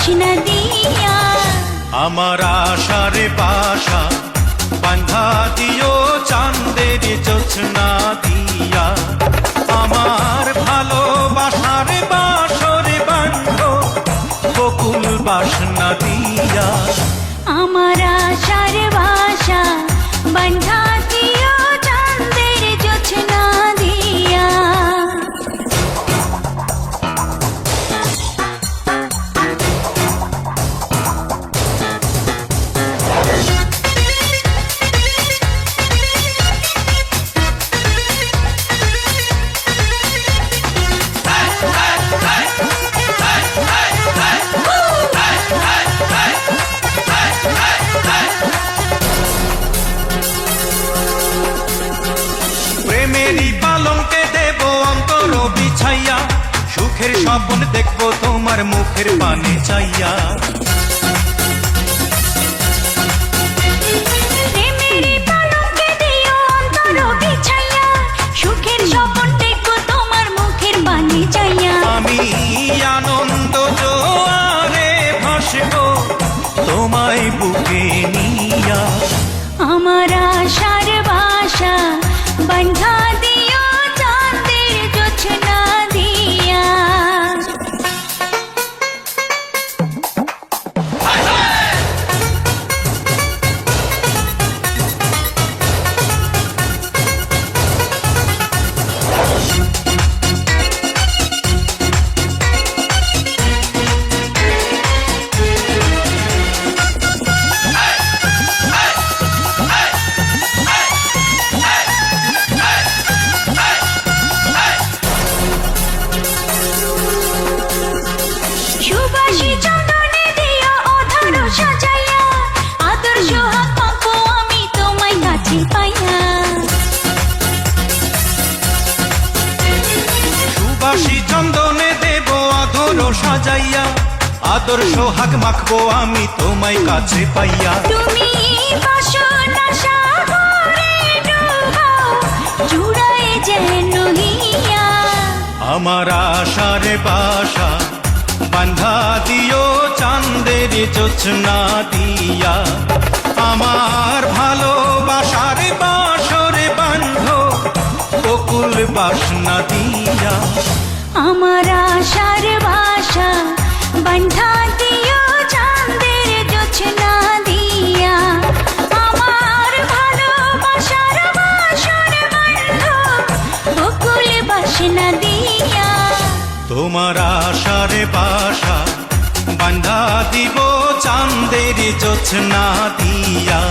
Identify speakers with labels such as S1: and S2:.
S1: বাসনা দিয়া।
S2: আমার আশার বাসা বাঁধা দিও চাঁদের জোছনা দিয়া। আমার ভালোবাসার বাসর বাঁধো বকুল বাসনা দিয়া।
S1: আমার আশার বাসা বাঁধা দিও চাঁদের জোছনা দিয়া।
S2: প্রেমেরই পালঙ্কে দেব অন্তর বিছাইয়া। সুখের স্বপ্ন দেখবো তোমার মুখের পানে চাইয়া।
S1: প্রেমেরই পালঙ্কে দিও অন্তর বিছাইয়া। সুখের স্বপ্ন দেখবো তোমার মুখের পানে চাইয়া।
S2: আমি আনন্দ জোয়ারে ভাসবো তোমায় বুকে নিয়া।
S1: আমার আশার বাসা বাঁধা দিও চাঁদের জোছনা দিয়া। সুবাসী চন্দনে দিও অধর সাজাইয়া। আদর সোহাগ পাবো আমি তোমায় কাছে পাইয়া।
S2: সুবাসী চন্দনে দেব আদর সাজাইয়া। আদর সোহাগ মাখবো আমি তোমায় কাছে পাইয়া।
S1: তুমি বাসনা সাগরে ডুবাও জুড়ায় যেন হিয়া।
S2: আমার আশার বাসা বাঁধা দিও চাঁদের জোছনা দিয়া। আমার ভালোবাসার বাসর বাঁধো বকুল বাসনা দিয়া।
S1: আমার আশার বাসা বাঁধা দিও চাঁদের জোছনা দিয়া। আমার ভালোবাসার বাসর বাঁধো বকুল বাসনা দিয়া।
S2: তোমার আশার বাসা বাঁধা দিব চাঁদের জোছনা দিয়া।